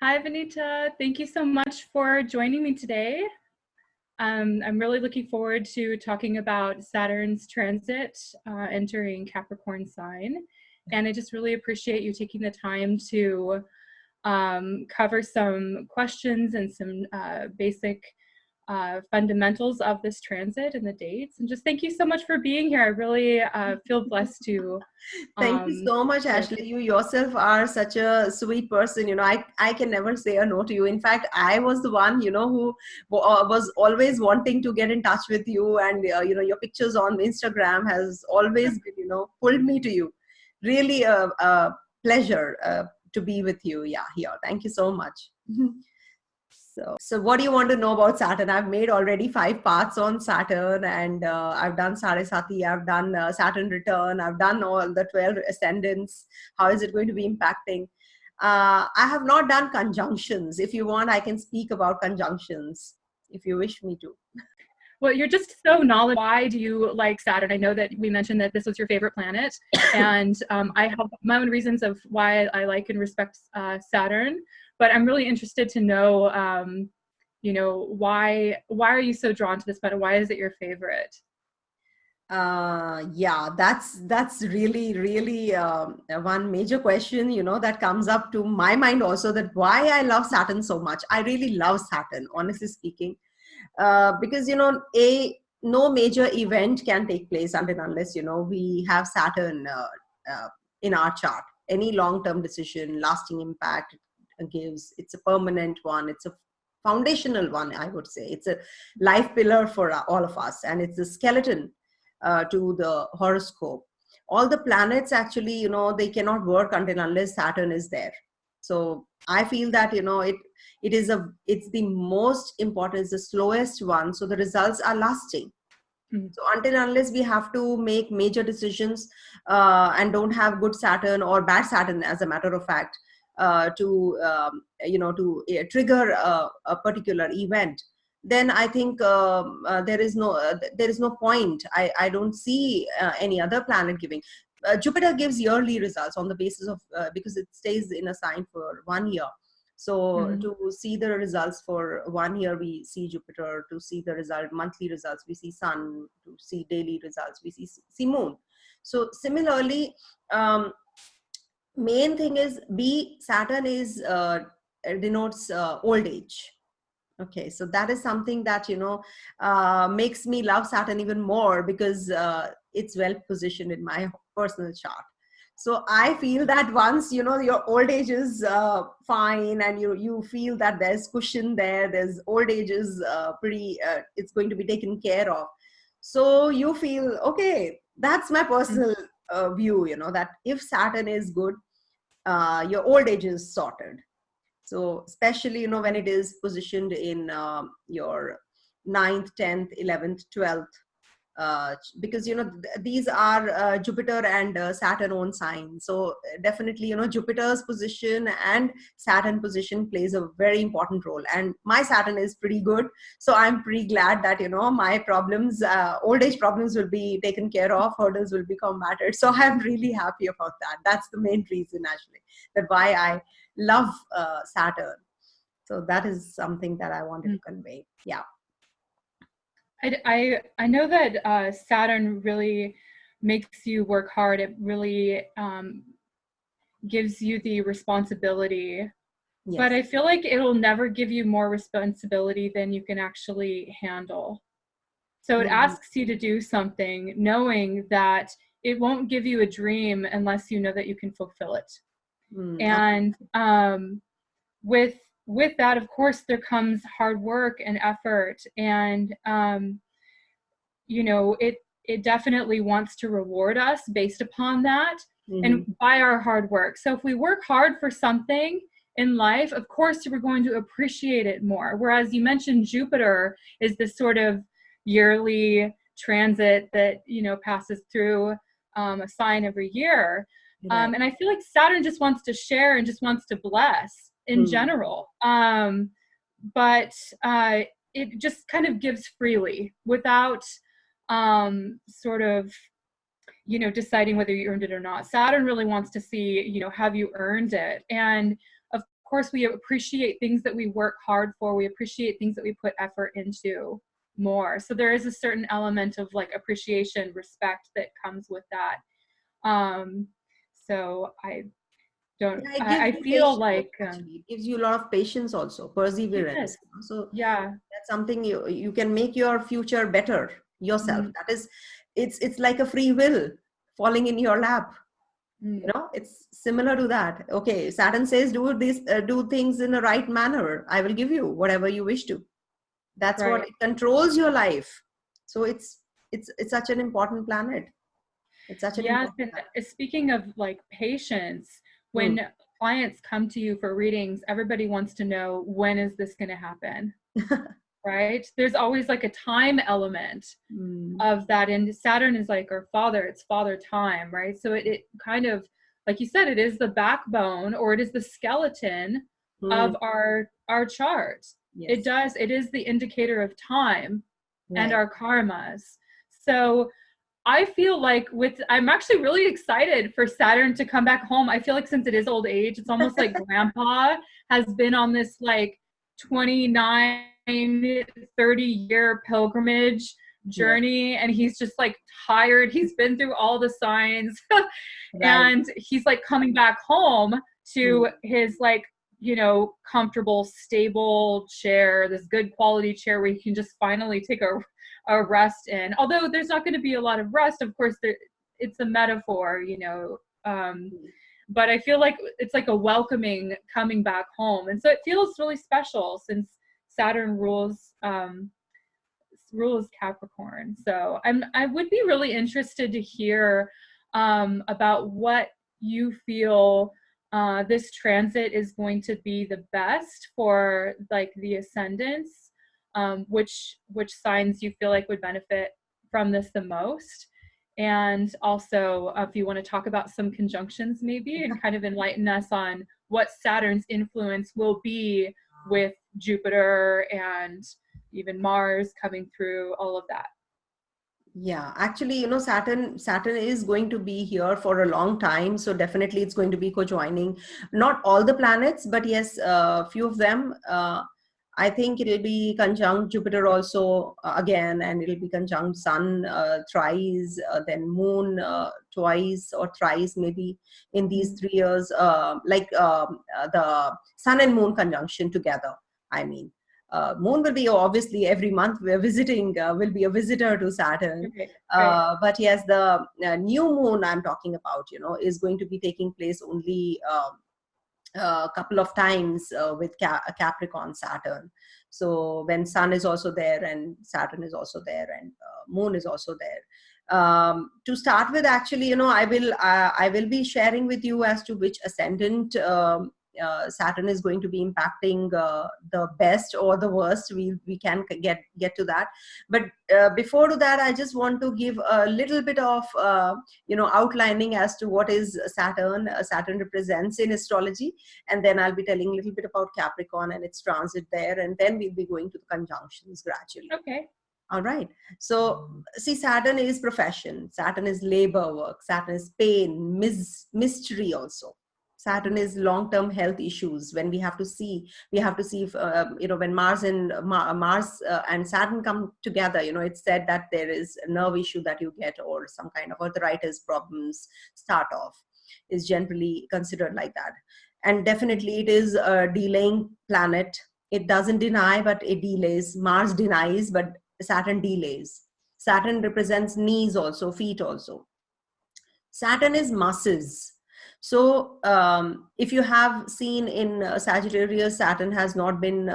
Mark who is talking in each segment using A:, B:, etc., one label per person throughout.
A: Hi, Vanita. Thank you so much for joining me today. I'm really looking forward to talking about Saturn's transit entering Capricorn sign. And I just really appreciate you taking the time to cover some questions and some basic fundamentals of this transit and the dates. And just thank you so much for being here. I really feel blessed to.
B: Thank you so much, Ashley. You yourself are such a sweet person. I can never say a no to you. In fact, I was the one, who was always wanting to get in touch with you. And, your pictures on Instagram has always been, pulled me to you. Really a pleasure to be with you. Yeah, here. Thank you so much. So what do you want to know about Saturn? I've made already 5 parts on Saturn, and I've done Sarasati, I've done Saturn return, I've done all the 12 ascendants. How is it going to be impacting? I have not done conjunctions. If you want, I can speak about conjunctions if you wish me to.
A: Well, you're just so knowledgeable. Why do you like Saturn? I know that we mentioned that this was your favorite planet, and I have my own reasons of why I like and respect Saturn. But I'm really interested to know, why are you so drawn to this planet? Why is it your favorite?
B: Yeah, that's really one major question, that comes up to my mind also, that why I love Saturn so much. I really love Saturn, honestly speaking, because no major event can take place until unless we have Saturn in our chart. Any long-term decision, lasting impact gives. It's a permanent one. It's a foundational one, I would say. It's a life pillar for all of us, and it's a skeleton to the horoscope. All the planets actually, they cannot work until unless Saturn is there. So I feel that it's the most important, it's the slowest one, so the results are lasting. So until unless we have to make major decisions and don't have good Saturn or bad Saturn, as a matter of fact, to trigger a particular event, then I think there is no point. I don't see any other planet giving. Jupiter gives yearly results on the basis of because it stays in a sign for 1 year. So to see the results for 1 year, we see Jupiter. To see the monthly results, we see Sun. To see daily results, we see Moon. So similarly, main thing is Saturn is denotes old age. Okay, so that is something that makes me love Saturn even more, because it's well positioned in my personal chart. So I feel that once your old age is fine, and you feel that there's cushion there's old age is pretty, it's going to be taken care of. So you feel, okay, that's my personal view, that if Saturn is good, your old age is sorted. So especially, when it is positioned in your 9th, 10th, 11th, 12th, because, these are Jupiter and Saturn own signs. So definitely, Jupiter's position and Saturn position plays a very important role. And my Saturn is pretty good. So I'm pretty glad that, my problems, old age problems will be taken care of, hurdles will be combated. So I'm really happy about that. That's the main reason, actually, that why I love Saturn. So that is something that I wanted to convey. Yeah.
A: I know that Saturn really makes you work hard. It really gives you the responsibility. Yes. But I feel like it'll never give you more responsibility than you can actually handle. So it asks you to do something knowing that it won't give you a dream unless you know that you can fulfill it. And with that, of course, there comes hard work and effort, and it definitely wants to reward us based upon that and by our hard work. So if we work hard for something in life, of course, we're going to appreciate it more. Whereas you mentioned Jupiter is this sort of yearly transit that, passes through a sign every year. And I feel like Saturn just wants to share and just wants to bless in general. But it just kind of gives freely without sort of, deciding whether you earned it or not. Saturn really wants to see, have you earned it? And of course, we appreciate things that we work hard for. We appreciate things that we put effort into more. So there is a certain element of like appreciation, respect that comes with that. So I don't,
B: Yeah, it gives
A: I
B: you
A: feel
B: patience,
A: like,
B: actually. It gives you a lot of patience also,
A: yes,
B: perseverance. So
A: yeah.
B: that's something you can make your future better yourself.
A: Mm,
B: That is, it's like a free will falling in your lap.
A: mm,
B: It's similar to that. Okay, Saturn says, do this, do things in the right manner. I will give you whatever you wish to. That's what
A: right.
B: it controls your life. So it's such an important planet. It's such an
A: Yes,
B: important
A: and speaking of like patience,
B: planet.
A: when clients come to you for readings, everybody wants to know, when is this going to happen? Right? There's always like a time element
B: Hmm.
A: of that, and Saturn is like our father, it's father time, right? So it kind of, like you said, it is the backbone, or it is the skeleton
B: Hmm.
A: of our chart.
B: Yes.
A: It is the indicator of time and
B: Right.
A: our karmas. So I feel like I'm actually really excited for Saturn to come back home. I feel like since it is old age, it's almost like grandpa has been on this like 29, 30-year pilgrimage
B: Yes.
A: journey, and he's just like tired. He's been through all the signs
B: Right.
A: and he's like coming back home
B: Hmm.
A: to his like, comfortable, stable chair, this good quality chair where he can just finally take a rest in. Although there's not going to be a lot of rest, of course, it's a metaphor, but I feel like it's like a welcoming coming back home. And so it feels really special since Saturn rules Capricorn. So I would be really interested to hear about what you feel this transit is going to be the best for, like, the ascendants, which signs you feel like would benefit from this the most. And also, if you want to talk about some conjunctions maybe and kind of enlighten us on what Saturn's influence will be with Jupiter and even Mars coming through, all of that.
B: Yeah, actually, Saturn is going to be here for a long time, so definitely it's going to be co-joining. Not all the planets, but yes, a few of them. I think it'll be conjunct Jupiter also again, and it'll be conjunct Sun thrice, then Moon twice or thrice maybe in these 3 years. The Sun and Moon conjunction together. I mean. Moon will be obviously every month we're visiting, will be a visitor to Saturn.
A: Right, right.
B: But yes, the new moon I'm talking about, is going to be taking place only a couple of times with Capricorn Saturn. So when Sun is also there and Saturn is also there and Moon is also there. To start with, actually, I will be sharing with you as to which ascendant Saturn is going to be impacting the best or the worst. We can get to that, but before to that, I just want to give a little bit of outlining as to what is Saturn. Saturn represents in astrology, and then I'll be telling a little bit about Capricorn and its transit there, and then we'll be going to the conjunctions gradually.
A: Okay.
B: All right. So, see, Saturn is profession. Saturn is labor work. Saturn is pain, mystery also. Saturn is long-term health issues. When we have to see if, when Mars and Saturn come together, it's said that there is a nerve issue that you get, or some kind of arthritis problems start off, is generally considered like that. And definitely it is a delaying planet. It doesn't deny, but it delays. Mars denies, but Saturn delays. Saturn represents knees also, feet also. Saturn is muscles. So if you have seen in Sagittarius, Saturn has not been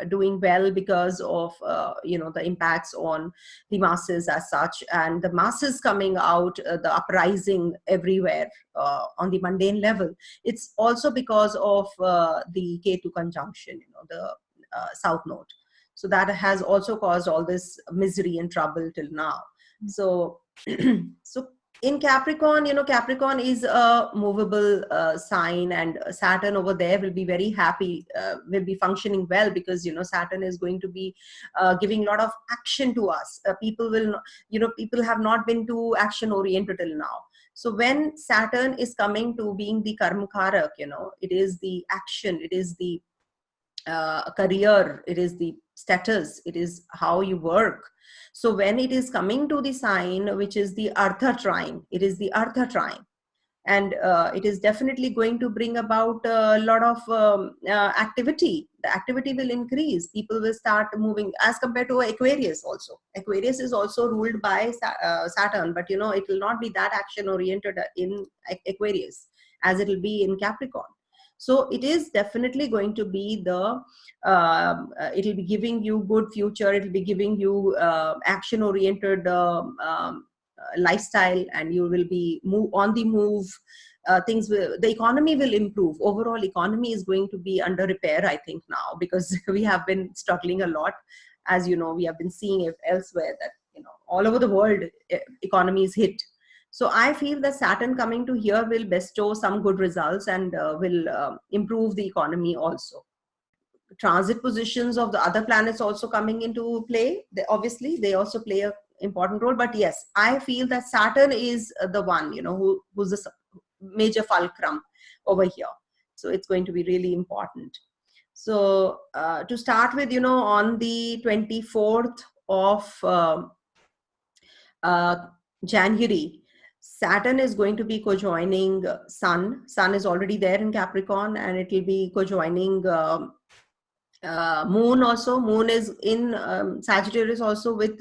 B: doing well because of the impacts on the masses as such, and the masses coming out, the uprising everywhere on the mundane level. It's also because of the Ketu conjunction, the south node. So that has also caused all this misery and trouble till now. So so in Capricorn, Capricorn is a movable sign, and Saturn over there will be very happy, will be functioning well, because Saturn is going to be giving a lot of action to us. People have not been too action oriented till now. So when Saturn is coming to being the karmakarak, it is the action, it is the career, it is the status, it is how you work. So when it is coming to the sign, which is the Artha trine, it is the Artha trine. And it is definitely going to bring about a lot of activity. The activity will increase. People will start moving as compared to Aquarius also. Aquarius is also ruled by Saturn, but it will not be that action oriented in Aquarius as it will be in Capricorn. So it is definitely going to be it will be giving you good future. It will be giving you action oriented lifestyle, and you will be on the move. The economy will improve. Overall economy is going to be under repair, I think, now, because we have been struggling a lot. As you know, we have been seeing it elsewhere that all over the world economy is hit. So I feel that Saturn coming to here will bestow some good results and will improve the economy also. Transit positions of the other planets also coming into play. Obviously they also play a important role, but yes, I feel that Saturn is the one who's the major fulcrum over here. So it's going to be really important. So to start with, on the 24th of January, Saturn is going to be co-joining Sun. Sun is already there in Capricorn, and it will be co-joining Moon also. Moon is in Sagittarius also with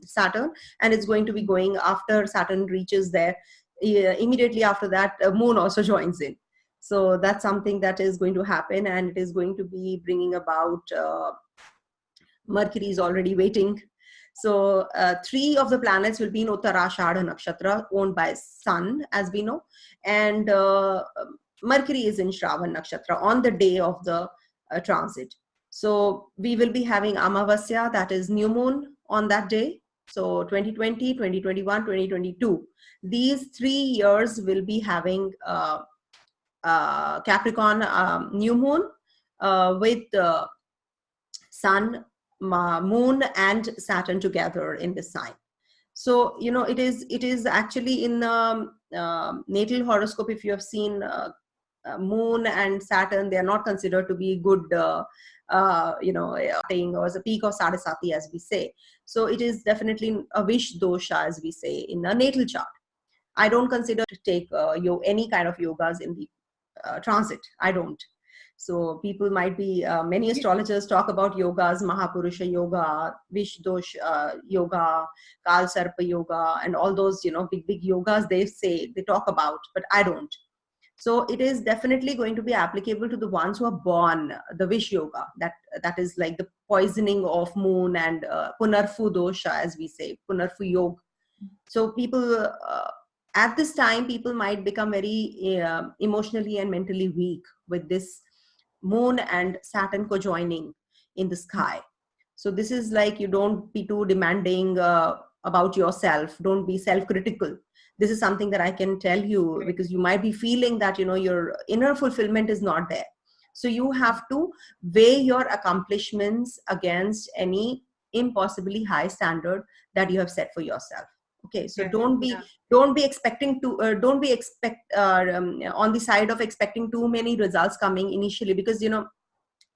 B: Saturn, and it's going to be going after Saturn reaches there. Immediately after that, Moon also joins in. So that's something that is going to happen, and it is going to be bringing about Mercury is already waiting. So 3 of the planets will be in Uttarashadha Nakshatra, owned by Sun, as we know, and Mercury is in Shravan Nakshatra on the day of the transit. So we will be having Amavasya, that is new moon, on that day. So 2020, 2021, 2022. These 3 years will be having Capricorn new moon with Sun, Moon and Saturn together in this sign. So it is actually in natal horoscope. If you have seen Moon and Saturn, they are not considered to be good thing, or as a peak of Sadasati, as we say. So it is definitely a wish dosha, as we say, in a natal chart. I don't consider to take any kind of yogas in the transit. I don't. So people might be, many astrologers talk about yogas, Mahapurusha yoga, Vish Dosh yoga, Kal Sarpa yoga, and all those, big yogas they talk about, but I don't. So it is definitely going to be applicable to the ones who are born, the Vish yoga, that is like the poisoning of moon and Punarfu dosha, as we say, Punarfu yoga. So people, at this time, people might become very emotionally and mentally weak with this Moon and Saturn co-joining in the sky. So this is like, you don't be too demanding about yourself. Don't be self-critical. This is something that I can tell you, because you might be feeling that, your inner fulfillment is not there. So you have to weigh your accomplishments against any impossibly high standard that you have set for yourself. Okay, so don't be expecting to on the side of expecting too many results coming initially, because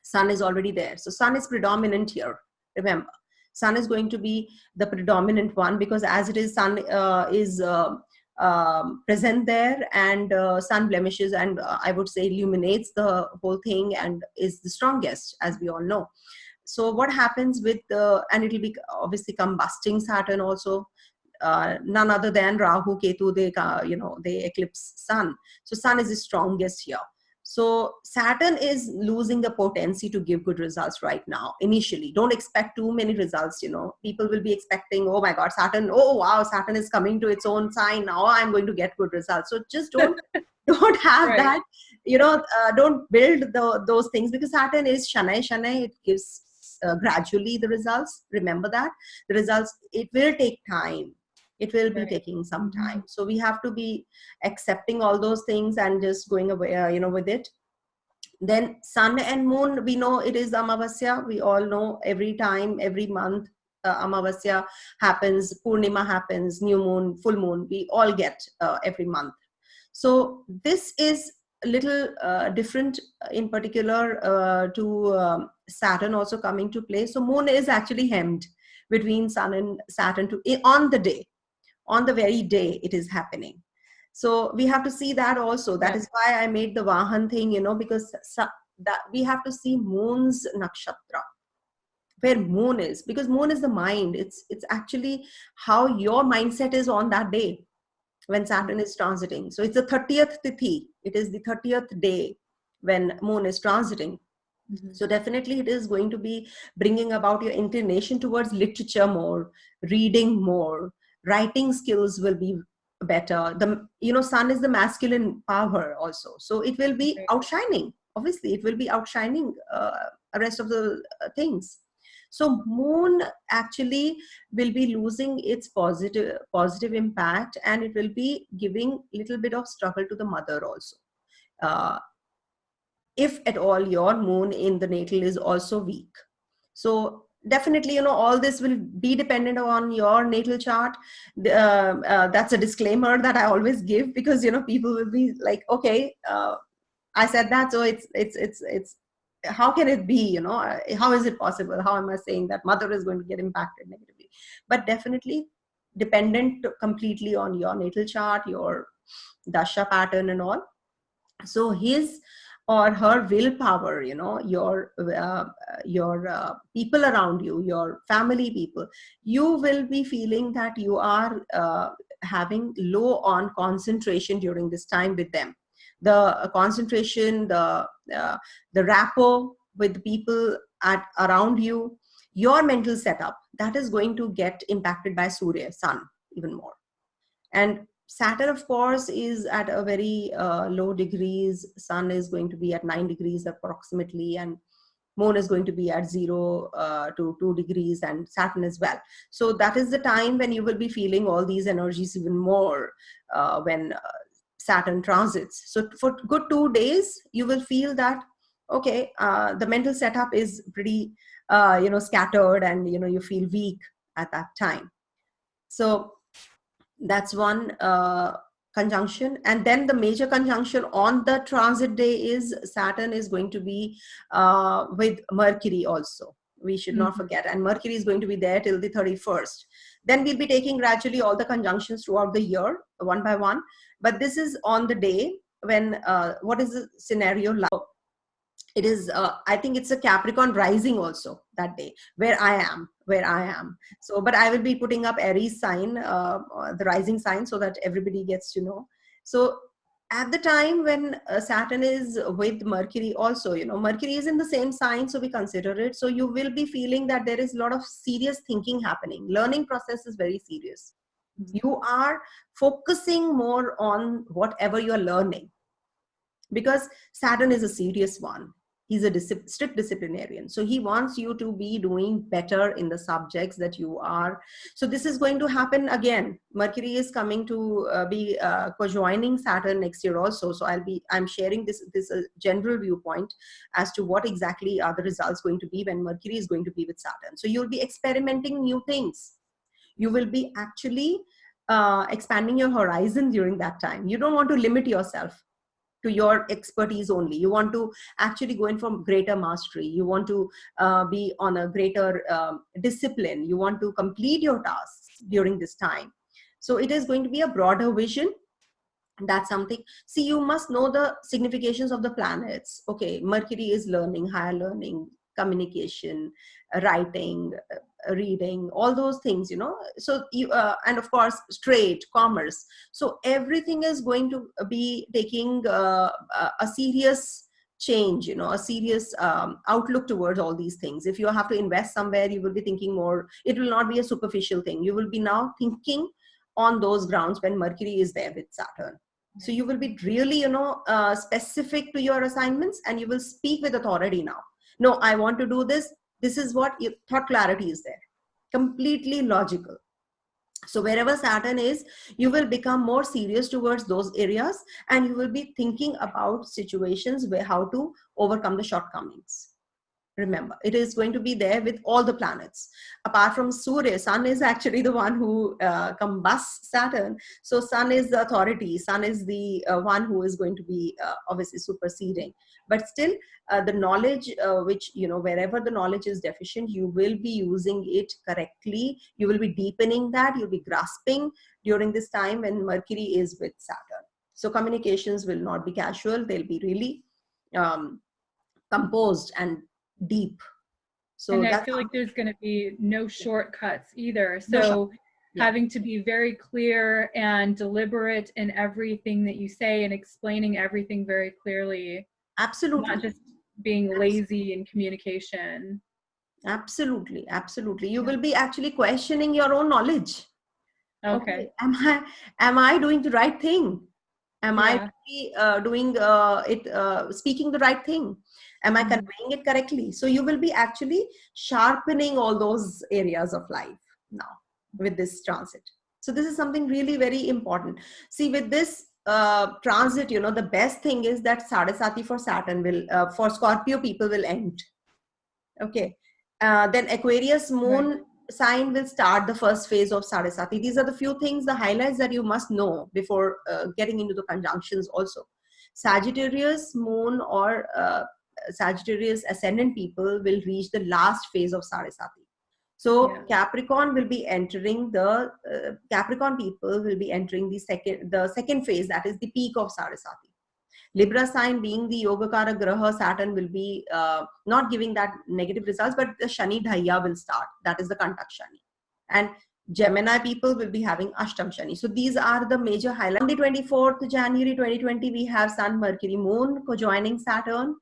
B: Sun is already there. So Sun is predominant here. Remember, Sun is going to be the predominant one, because as it is, Sun is present there, and Sun blemishes and I would say illuminates the whole thing and is the strongest, as we all know. So what happens with and it will be obviously combusting Saturn also. None other than Rahu, Ketu, they eclipse Sun. So Sun is the strongest here. So Saturn is losing the potency to give good results right now. Initially, don't expect too many results. People will be expecting, oh my God, Saturn, oh wow, Saturn is coming to its own sign. Now I'm going to get good results. So just don't have
A: right.
B: that, don't build those things, because Saturn is Shanai, it gives gradually the results. Remember that the results, it will take time. It will be taking some time. So we have to be accepting all those things and just going away, with it. Then Sun and Moon, we know it is Amavasya. We all know every time, every month, Amavasya happens, Purnima happens, new moon, full moon, we all get every month. So this is a little different in particular to Saturn also coming to play. So moon is actually hemmed between Sun and Saturn on the day, on the very day it is happening. So we have to see that also. That is why I made the Vahan thing, because that we have to see moon's nakshatra, where moon is, because moon is the mind. It's actually how your mindset is on that day when Saturn is transiting. So it's the 30th tithi. It is the 30th day when moon is transiting. So definitely it is going to be bringing about your inclination towards literature more, reading more, writing skills will be better. Sun is the masculine power also. So it will be outshining. Obviously, it will be outshining the rest of the things. So moon actually will be losing its positive impact, and it will be giving little bit of struggle to the mother also. If at all your moon in the natal is also weak. So definitely, all this will be dependent on your natal chart. That's a disclaimer that I always give, because, people will be like, okay, I said that. So it's how can it be, how is it possible? How am I saying that mother is going to get impacted negatively? But definitely dependent completely on your natal chart, your dasha pattern and all. So his or her willpower, your people around you, your family people, you will be feeling that you are having low on concentration during this time with them. The concentration, the rapport with the people around you, your mental setup, that is going to get impacted by Surya, sun, even more. And Saturn, of course, is at a very low degrees. Sun is going to be at 9 degrees approximately, and moon is going to be at 0 to 2 degrees, and Saturn as well. So that is the time when you will be feeling all these energies even more when Saturn transits. So for good 2 days, you will feel that, okay, the mental setup is pretty, scattered, and, you feel weak at that time. So that's one conjunction. And then the major conjunction on the transit day is Saturn is going to be with Mercury also. We should not forget. And Mercury is going to be there till the 31st. Then we'll be taking gradually all the conjunctions throughout the year, one by one. But this is on the day when, what is the scenario like? It is, I think it's a Capricorn rising also that day, where I am. So, but I will be putting up Aries sign, the rising sign, so that everybody gets to know. So at the time when Saturn is with Mercury also, Mercury is in the same sign, so we consider it. So you will be feeling that there is a lot of serious thinking happening. Learning process is very serious. You are focusing more on whatever you're learning, because Saturn is a serious one. He's a strict disciplinarian. So he wants you to be doing better in the subjects that you are. So this is going to happen again. Mercury is coming to be co-joining Saturn next year also. So I'm sharing this general viewpoint as to what exactly are the results going to be when Mercury is going to be with Saturn. So you'll be experimenting new things. You will be actually expanding your horizon during that time. You don't want to limit yourself to your expertise only. You want to actually go in for greater mastery. You want to be on a greater discipline. You want to complete your tasks during this time. So it is going to be a broader vision. That's something. See, you must know the significations of the planets. Okay, Mercury is learning, higher learning, communication, writing, reading, all those things, so you and of course trade, commerce. So everything is going to be taking a serious change, a serious outlook towards all these things. If you have to invest somewhere, you will be thinking more. It will not be a superficial thing. You will be now thinking on those grounds when Mercury is there with Saturn. So you will be really, specific to your assignments, and you will speak with authority now. No, I want to do this. This is what your thought clarity is there. Completely logical. So wherever Saturn is, you will become more serious towards those areas, and you will be thinking about situations where how to overcome the shortcomings. Remember, it is going to be there with all the planets. Apart from Surya, Sun is actually the one who combusts Saturn. So Sun is the authority. Sun is the one who is going to be obviously superseding. But still, the knowledge which, wherever the knowledge is deficient, you will be using it correctly. You will be deepening that. You'll be grasping during this time when Mercury is with Saturn. So communications will not be casual. They'll be really composed and deep. So
A: and I
B: that's
A: feel like there's going to be no shortcuts either.
B: no
A: So
B: yeah.
A: having to be very clear and deliberate in everything that you say and explaining everything very clearly.
B: Absolutely.
A: Not just being lazy in communication.
B: Absolutely. You will be actually questioning your own knowledge.
A: Okay.
B: Am I doing the right thing? Am I doing speaking the right thing? Am I conveying it correctly? So you will be actually sharpening all those areas of life now with this transit. So this is something really very important. See, with this transit, the best thing is that Sadesati for Saturn will, for Scorpio people, will end. Okay. Then Aquarius moon sign will start the first phase of Sadesati. These are the few things, the highlights that you must know before getting into the conjunctions also. Sagittarius moon or Sagittarius ascendant people will reach the last phase of Sadesati. So Capricorn will be entering the Capricorn people will be entering the second phase, that is the peak of Sadesati. Libra sign, being the Yogakara Graha, Saturn will be not giving that negative results, but the Shani Dhaya will start. That is the Kantak Shani. And Gemini people will be having Ashtam Shani. So these are the major highlights. On the 24th January 2020, we have Sun, Mercury, Moon co-joining Saturn.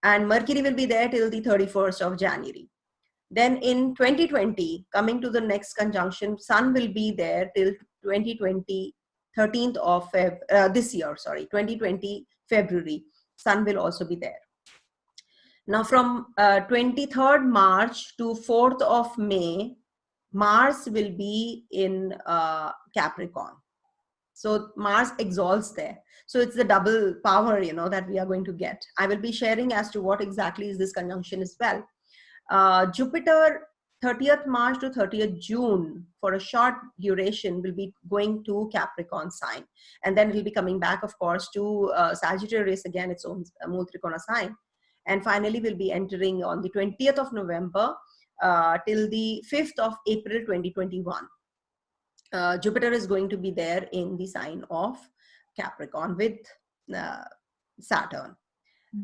B: And Mercury will be there till the 31st of January. Then in 2020, coming to the next conjunction, Sun will be there till 2020. 13th of this year, 2020 February, Sun will also be there. Now from 23rd March to 4th of May, Mars will be in Capricorn. So Mars exalts there. So it's the double power, that we are going to get. I will be sharing as to what exactly is this conjunction as well. Jupiter 30th March to 30th June for a short duration will be going to Capricorn sign, and then it will be coming back, of course, to Sagittarius again, its own Mool Trikona sign, and finally will be entering on the 20th of November till the 5th of April 2021. Jupiter is going to be there in the sign of Capricorn with Saturn.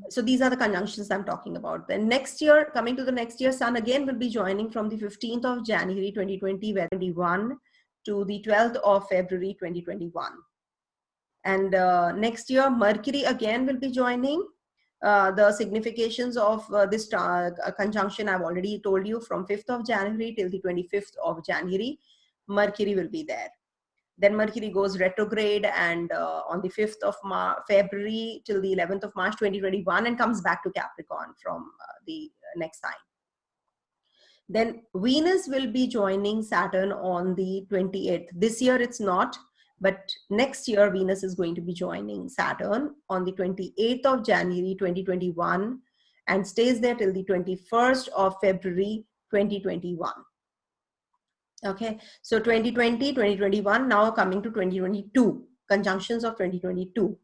B: So these are the conjunctions I'm talking about. Then next year, coming to the next year, Sun again will be joining from the 15th of January 2021 to the 12th of February 2021. And next year, Mercury again will be joining. The significations of this conjunction I've already told you, from 5th of January till the 25th of January, Mercury will be there. Then Mercury goes retrograde, and on the 5th of February till the 11th of March 2021, and comes back to Capricorn from the next sign. Then Venus will be joining Saturn on the 28th. This year it's not, but next year Venus is going to be joining Saturn on the 28th of January 2021 and stays there till the 21st of February 2021. Okay, so 2020, 2021, now coming to 2022, conjunctions of 2022.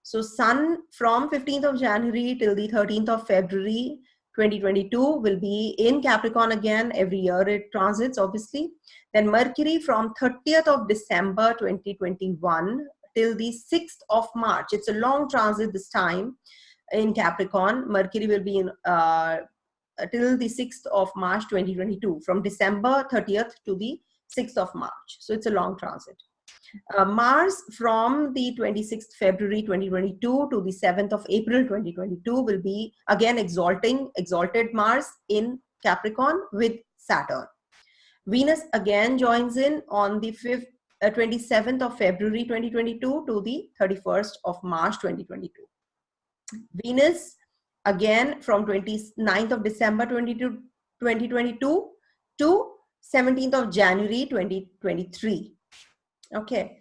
B: So Sun from 15th of January till the 13th of February 2022 will be in Capricorn again. Every year it transits, obviously. Then Mercury from 30th of December 2021 till the 6th of March. It's a long transit this time in Capricorn. Mercury will be in till the 6th of March 2022, from December 30th to the 6th of March. So it's a long transit. Mars from the 26th February 2022 to the 7th of April 2022 will be again exalted Mars in Capricorn with Saturn. Venus again joins in on the 27th of February 2022 to the 31st of March 2022. Venus again from 29th of December 2022 to 17th of January 2023. Okay.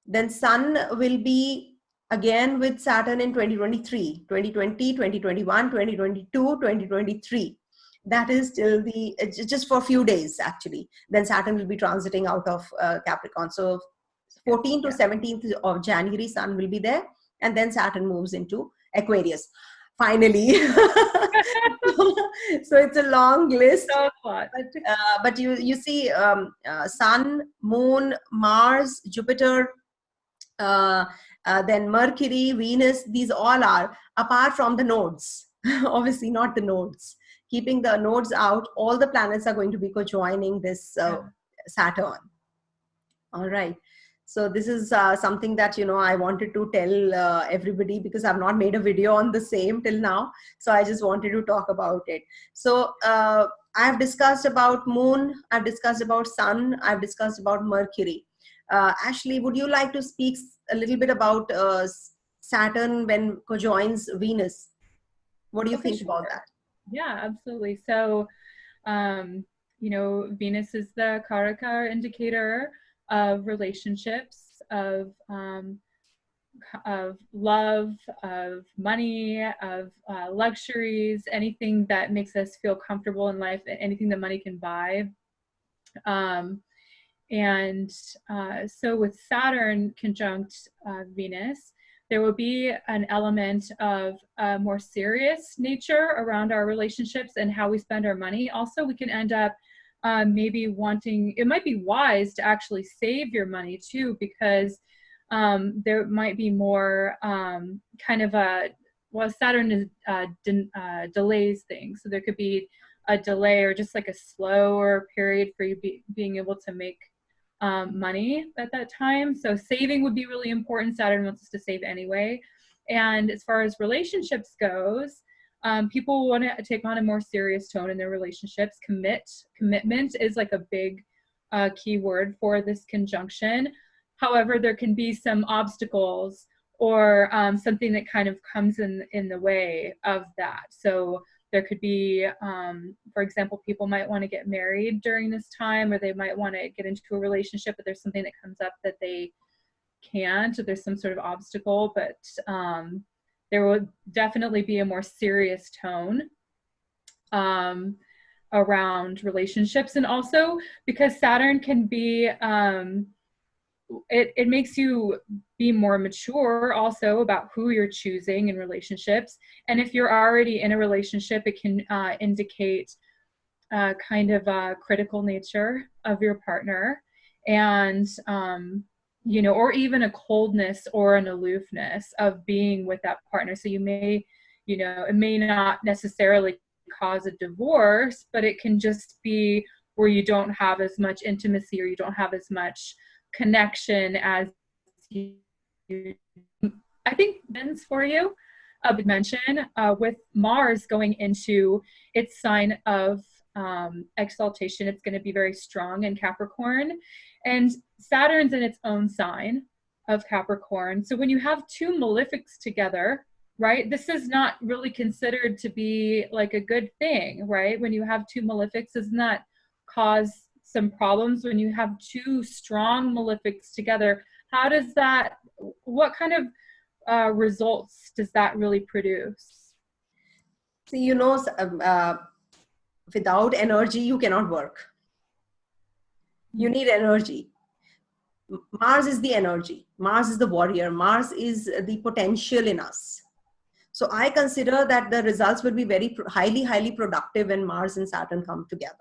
B: Then Sun will be again with Saturn in 2023, 2020, 2021, 2022, 2023. That is till the, just for a few days actually. Then Saturn will be transiting out of Capricorn. So 14th to 17th of January, Sun will be there. And then Saturn moves into Aquarius. Finally. So it's a long list.
A: So what?
B: But you see Sun, Moon, Mars, Jupiter, then Mercury, Venus, these all are apart from the nodes. Obviously not the nodes. Keeping the nodes out, all the planets are going to be co-joining this Saturn. All right. So this is something that, you know, I wanted to tell everybody, because I've not made a video on the same till now. So I just wanted to talk about it. So I've discussed about Moon, I've discussed about Sun, I've discussed about Mercury. Ashley, would you like to speak a little bit about Saturn when co-joins Venus? What do you think about that?
A: Yeah, absolutely. So, you know, Venus is the Karaka indicator of relationships, of love, of money, of luxuries, anything that makes us feel comfortable in life, anything that money can buy. So with Saturn conjunct Venus, there will be an element of a more serious nature around our relationships and how we spend our money. Also, we can end up maybe wanting, it might be wise to actually save your money too, because there might be more kind of a, well, Saturn is, delays things. So there could be a delay or just like a slower period for you being able to make money at that time. So saving would be really important. Saturn wants us to save anyway. And as far as relationships goes, people want to take on a more serious tone in their relationships. Commitment is like a big key word for this conjunction. However, there can be some obstacles or something that kind of comes in the way of that. So there could be, for example, people might want to get married during this time, or they might want to get into a relationship, but there's something that comes up that they can't, or there's some sort of obstacle, but there will definitely be a more serious tone around relationships. And also because Saturn can be, it makes you be more mature also about who you're choosing in relationships. And if you're already in a relationship, it can indicate kind of a critical nature of your partner, and you know, or even a coldness or an aloofness of being with that partner. So you may, you know, it may not necessarily cause a divorce, but it can just be where you don't have as much intimacy, or you don't have as much connection as you, I think, men's for you. I would mention with Mars going into its sign of exaltation, it's going to be very strong in Capricorn, and Saturn's in its own sign of Capricorn. So when you have two malefics together, right, this is not really considered to be like a good thing, right? When you have two malefics, doesn't that cause some problems when you have two strong malefics together? How does that, what kind of results does that really produce?
B: See, you know, without energy, you cannot work. You need energy. Mars is the energy. Mars is the warrior. Mars is the potential in us. So I consider that the results will be very highly productive when Mars and Saturn come together.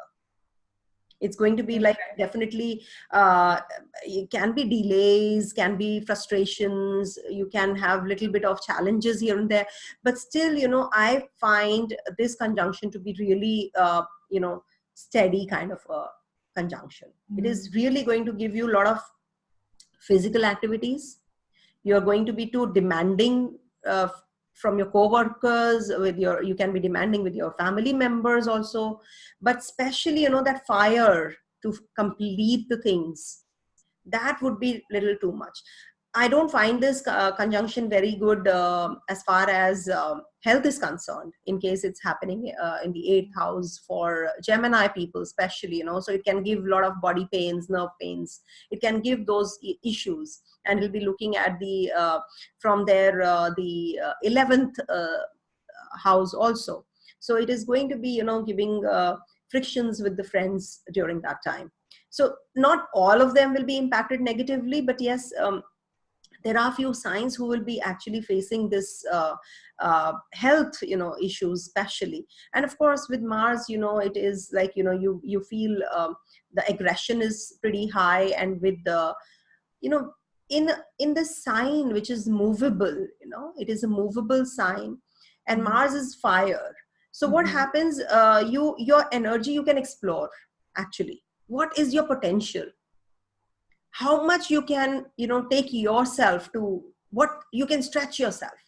B: It's going to be like, definitely, it can be delays, can be frustrations, you can have little bit of challenges here and there, but still, you know, I find this conjunction to be really, you know, steady kind of a conjunction. It is really going to give you a lot of physical activities. You're going to be too demanding from your co-workers, with your, you can be demanding with your family members also, but especially, you know, that fire to complete the things, that would be a little too much. I don't find this conjunction very good as far as health is concerned, in case it's happening in the eighth house for Gemini people, especially, so it can give a lot of body pains, nerve pains. It can give those issues, and we'll be looking at the from their the 11th house also. So it is going to be, giving frictions with the friends during that time. So not all of them will be impacted negatively, but yes, there are few signs who will be actually facing this health issues especially. And of course with Mars, it is like, you feel the aggression is pretty high, and with the, you know in the sign which is movable, it is a movable sign, and
A: Mhm.
B: Mars is fire. So what
A: Mhm.
B: happens, your energy, you can explore actually what is your potential, how much you can, take yourself to, what you can stretch yourself.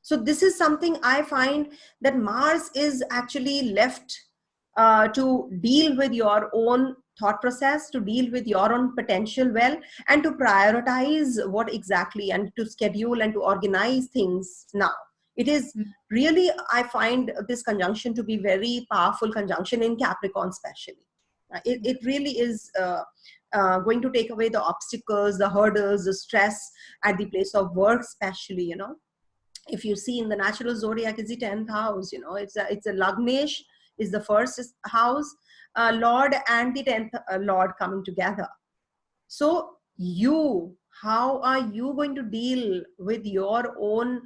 B: So this is something I find, that Mars is actually left to deal with your own thought process, to deal with your own potential well, and to prioritize what exactly, and to schedule and to organize things now. It is really, I find this conjunction to be very powerful conjunction in Capricorn especially. It really is going to take away the obstacles, the hurdles, the stress at the place of work especially. If you see in the natural zodiac, is the 10th house, it's a Lagnesh is the first house lord, and the 10th lord coming together. So how are you going to deal with your own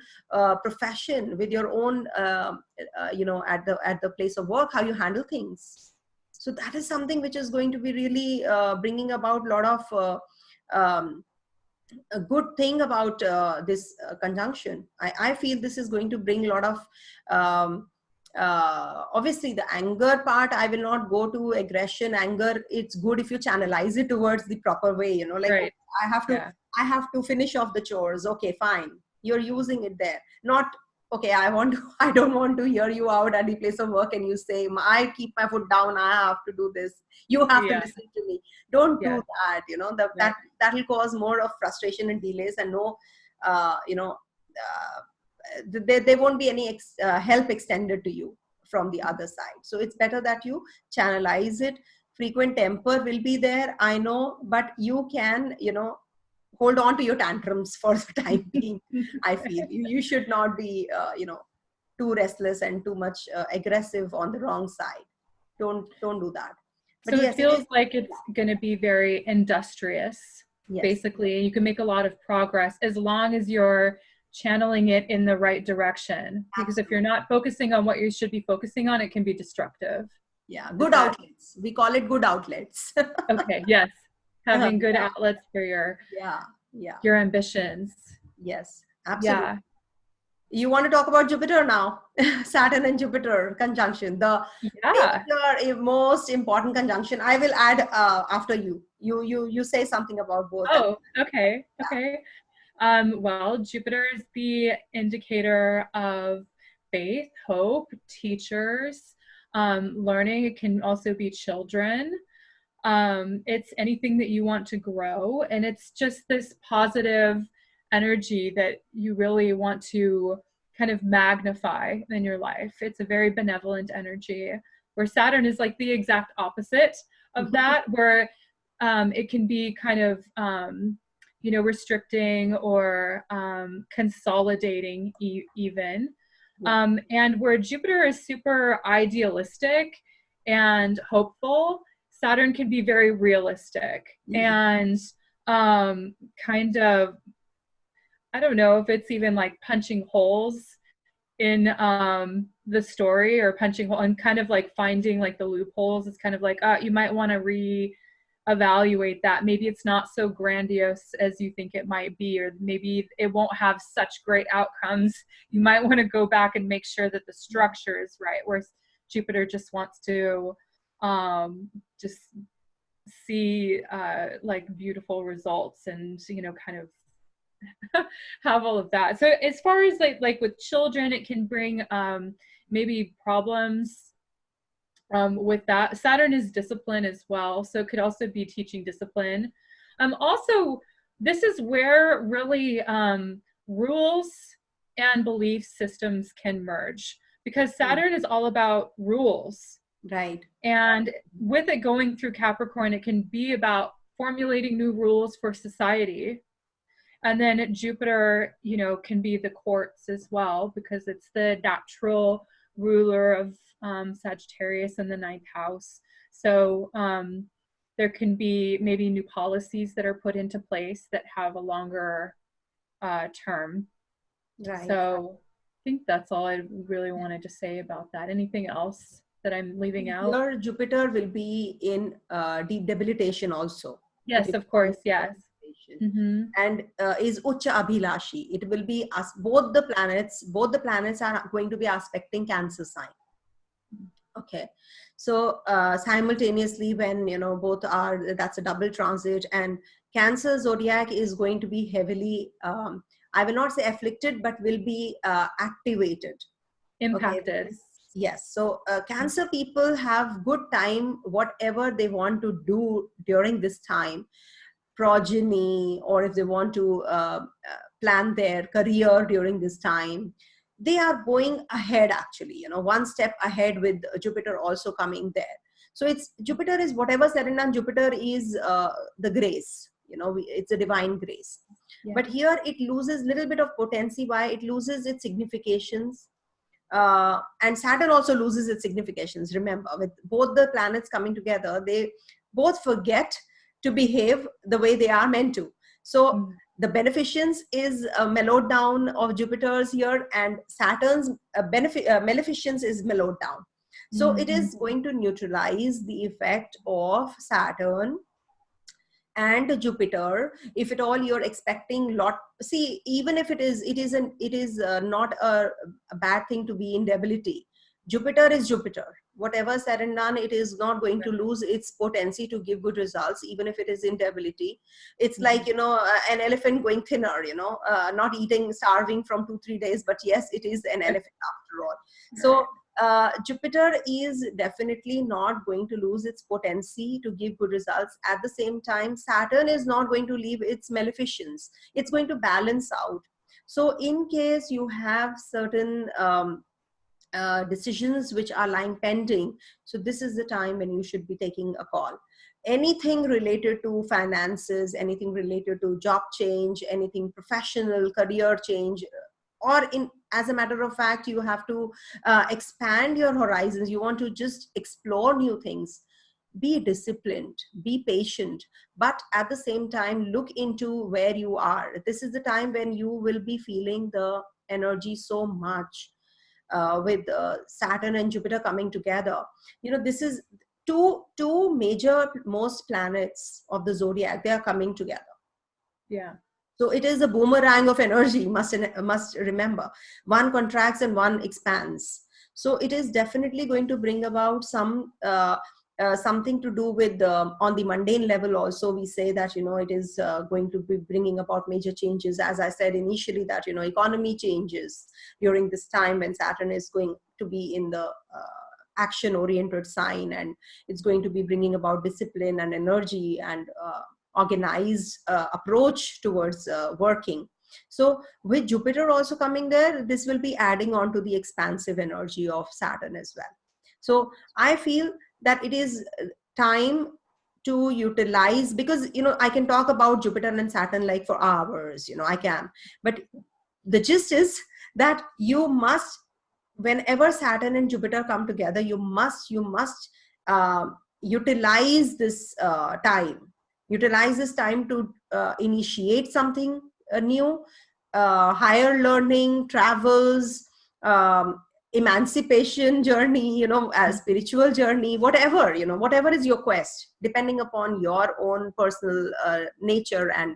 B: profession, with your own at the place of work, how you handle things? So that is something which is going to be really bringing about a lot of a good thing about this conjunction. I feel this is going to bring a lot of obviously the anger part. I will not go to aggression. Anger, it's good if you channelize it towards the proper way, like,
A: Right.
B: okay,
A: Yeah.
B: I have to finish off the chores. Okay, fine, you're using it there. Not, okay, I don't want to hear you out at the place of work and you say, I keep my foot down, I have to do this, you have to
A: Yeah.
B: listen to me. Don't
A: Yeah.
B: do that.
A: Right.
B: That will cause more of frustration and delays, and no there won't be any help extended to you from the other side. So it's better that you channelize it. Frequent temper will be there, I know, but you can, hold on to your tantrums for the time being. I feel you should not be too restless and too much aggressive on the wrong side. Don't do that. But
A: So it
B: yes, it
A: feels
B: is.
A: like it's going to be very industrious,
B: Yes.
A: basically. You can make a lot of progress as long as you're channeling it in the right direction. Because if you're
B: Absolutely.
A: not focusing on what you should be focusing on, it can be destructive.
B: Yeah,
A: Is
B: good
A: that
B: outlets. We call it good outlets.
A: okay? Yes. Having good
B: Yeah,
A: outlets for
B: yeah, yeah.
A: your ambitions.
B: Yes, absolutely.
A: Yeah.
B: You want to talk about Jupiter now? Saturn and Jupiter conjunction, the
A: Yeah.
B: major, most important conjunction. I will add after you. You say something about both. And
A: Oh, okay. Okay. Well, Jupiter is the indicator of faith, hope, teachers, learning. It can also be children. It's anything that you want to grow. And it's just this positive energy that you really want to kind of magnify in your life. It's a very benevolent energy, where Saturn is like the exact opposite of that, where it can be kind of restricting or consolidating even.
B: yeah.
A: And where Jupiter is super idealistic and hopeful, Saturn can be very realistic and kind of, I don't know if it's even like punching holes in the story, or punching hole and kind of like finding like the loopholes. It's kind of like, you might want to evaluate that. Maybe it's not so grandiose as you think it might be, or maybe it won't have such great outcomes. You might want to go back and make sure that the structure is right, whereas Jupiter just wants to just see like beautiful results and kind of have all of that. So as far as like with children, it can bring maybe problems with that. Saturn is discipline as well, so it could also be teaching discipline. Also this is where really rules and belief systems can merge, because Saturn is all about rules.
B: Right.
A: And with it going through Capricorn, it can be about formulating new rules for society. And then Jupiter, you know, can be the courts as well, because it's the natural ruler of Sagittarius in the ninth house. So there can be maybe new policies that are put into place that have a longer term.
B: Right.
A: So I think that's all I really wanted to say about that. Anything else that I'm leaving out?
B: Your Jupiter will be in deep debilitation also.
A: Yes, of course. Yes. Mm-hmm.
B: And is Ucha Abhilashi. It will be us, both the planets are going to be aspecting Cancer sign. Okay, so simultaneously, when you know both are, that's a double transit, and Cancer zodiac is going to be heavily, I will not say afflicted, but will be activated,
A: Impacted.
B: Okay. Yes, so Cancer people have good time, whatever they want to do during this time, progeny, or if they want to plan their career during this time, they are going ahead, actually, you know, one step ahead, with Jupiter also coming there. So it's, Jupiter is whatever said and done, Jupiter is the grace, you know, it's a divine grace. Yeah. But here it loses little bit of potency. Why? It loses its significations. And Saturn also loses its significations. Remember, with both the planets coming together, they both forget to behave the way they are meant to. So the beneficence is mellowed down of Jupiter's here, and Saturn's maleficence is mellowed down. So it is going to neutralize the effect of Saturn and Jupiter. If at all you're expecting lot, see, even if it is not a bad thing to be in debility. Jupiter is Jupiter. Whatever said and done, it is not going to lose its potency to give good results, even if it is in debility. It's like, you know, an elephant going thinner, you know, not eating, starving from 2-3 days, but yes, it is an elephant after all. So Jupiter is definitely not going to lose its potency to give good results. At the same time, Saturn is not going to leave its maleficence. It's going to balance out. So in case you have certain decisions which are lying pending, so this is the time when you should be taking a call. Anything related to finances, anything related to job change, anything professional, career change, or in, as a matter of fact, you have to expand your horizons, you want to just explore new things, be disciplined, be patient, but at the same time look into where you are. This is the time when you will be feeling the energy so much, with Saturn and Jupiter coming together. You know, this is two major most planets of the zodiac, they are coming together.
A: Yeah.
B: So it is a boomerang of energy, must remember. One contracts and one expands. So it is definitely going to bring about some something to do with on the mundane level also. We say that, you know, it is going to be bringing about major changes. As I said initially, that, you know, economy changes during this time when Saturn is going to be in the action oriented sign, and it's going to be bringing about discipline and energy and organized approach towards working. So with Jupiter also coming there, this will be adding on to the expansive energy of Saturn as well. So I feel that it is time to utilize, because, you know, I can talk about Jupiter and Saturn like for hours, you know, I can, but the gist is that you must, whenever Saturn and Jupiter come together, you must utilize this time. Utilize this time to initiate something new, higher learning, travels, emancipation journey, you know, a spiritual journey, whatever, you know, whatever is your quest, depending upon your own personal nature and,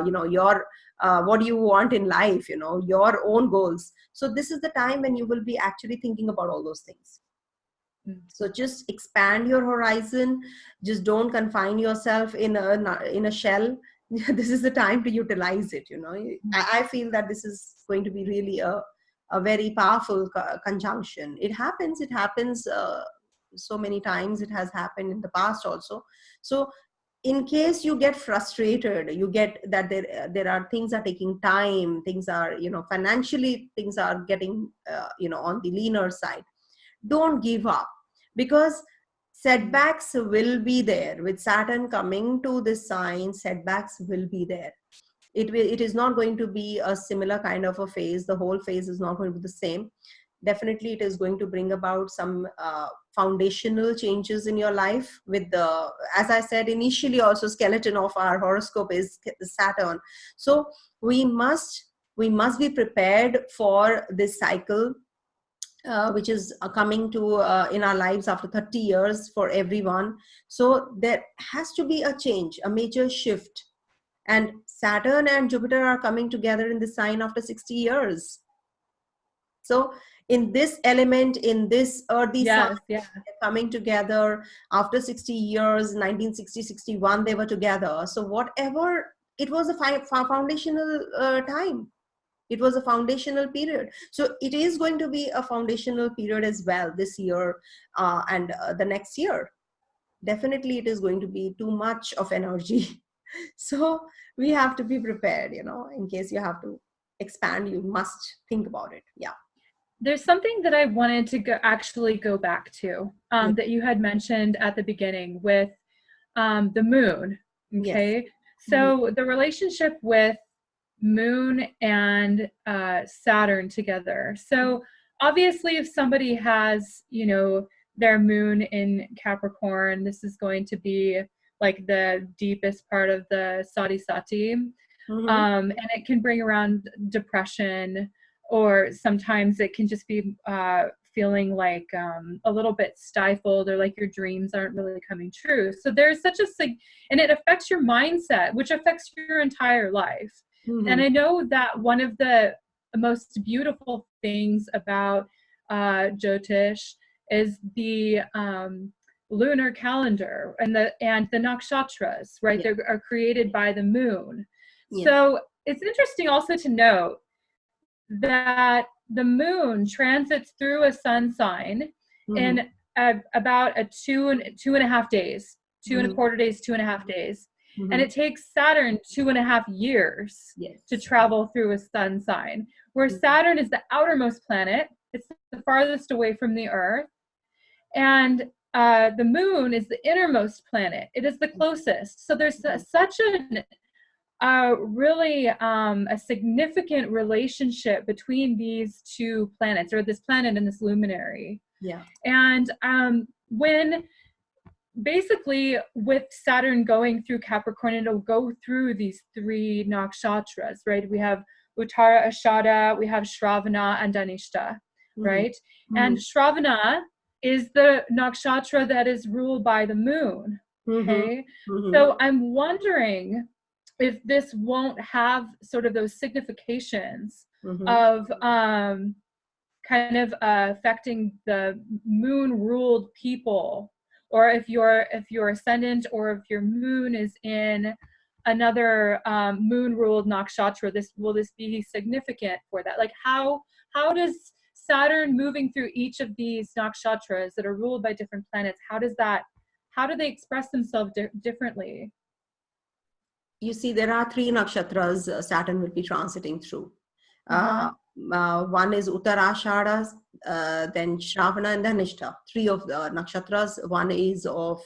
B: you know, your what do you want in life, you know, your own goals. So this is the time when you will be actually thinking about all those things. So just expand your horizon. Just don't confine yourself in a shell. This is the time to utilize it. You know, I feel that this is going to be really a very powerful conjunction. It happens. It happens so many times. It has happened in the past also. So in case you get frustrated, you get that there are things are taking time, things are, financially things are getting, on the leaner side, don't give up, because setbacks will be there. With Saturn coming to this sign, setbacks will be there. It is not going to be a similar kind of a phase. The whole phase is not going to be the same. Definitely it is going to bring about some foundational changes in your life. With the, as I said initially, also skeleton of our horoscope is Saturn. So we must be prepared for this cycle, which is coming to in our lives after 30 years for everyone. So there has to be a change, a major shift. And Saturn and Jupiter are coming together in the sign after 60 years. So in this element, in this earthy sign, coming together after 60 years, 1960, 61, they were together. So whatever, it was a foundational time. It was a foundational period. So it is going to be a foundational period as well this year and the next year. Definitely it is going to be too much of energy. So we have to be prepared, in case you have to expand, you must think about it. Yeah.
A: There's something that I wanted to go back to that you had mentioned at the beginning with the moon. Okay. Yes. So the relationship with moon and Saturn together. So obviously if somebody has, their moon in Capricorn, this is going to be like the deepest part of the Sati. And it can bring around depression, or sometimes it can just be feeling like a little bit stifled, or like your dreams aren't really coming true. So there's such a and it affects your mindset, which affects your entire life. And I know that one of the most beautiful things about Jyotish is the lunar calendar and the nakshatras, right? They are created by the moon. So it's interesting also to note that the moon transits through a sun sign in about a 2.5 days, 2.25 days, 2.5 days. And it takes Saturn 2.5 years to travel through a sun sign, where Saturn is the outermost planet. It's the farthest away from the Earth. And the moon is the innermost planet. It is the closest. So there's such really a significant relationship between these two planets, or this planet and this luminary. Yeah. And when basically with Saturn going through Capricorn, it'll go through these 3 nakshatras, right? We have Uttara, Ashada, we have Shravana, and Dhanishta, right? And Shravana is the nakshatra that is ruled by the moon, okay? So I'm wondering if this won't have sort of those significations of kind of affecting the moon-ruled people, or if your ascendant or if your moon is in another moon-ruled nakshatra, will this be significant for that? Like how does Saturn moving through each of these nakshatras that are ruled by different planets, how do they express themselves differently?
B: You see, there are 3 nakshatras Saturn will be transiting through. One is Uttarashada, then Shravana, and then Dhanishta. 3 of the nakshatras. One is of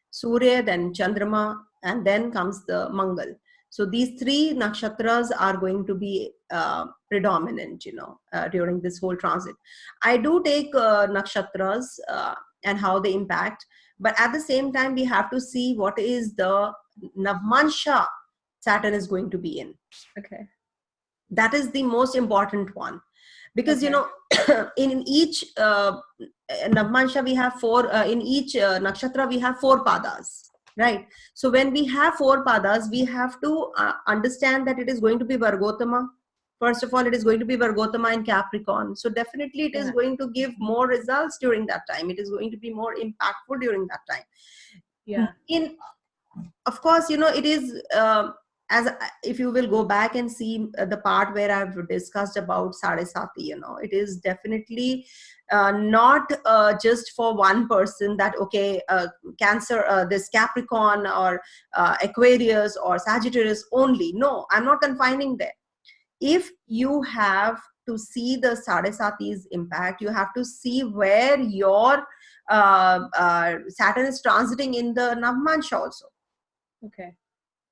B: Surya, then Chandrama, and then comes the Mangal. So these 3 nakshatras are going to be predominant, during this whole transit. I do take nakshatras and how they impact, but at the same time, we have to see what is the Navamsa Saturn is going to be in. Okay. That is the most important one, because in each Navamsa we have 4, in each nakshatra we have 4 padas, right? So when we have 4 padas, we have to understand that it is going to be Vargotama. First of all, it is going to be Vargotama in Capricorn. So definitely it is going to give more results during that time. It is going to be more impactful during that time. Yeah. Of course, it is, as if you will go back and see the part where I've discussed about Sadesati, you know, it is definitely not just for one person that, okay, Cancer, this Capricorn or Aquarius or Sagittarius only. No, I'm not confining there. If you have to see the Sadesati's impact, you have to see where your Saturn is transiting in the Navamansha also.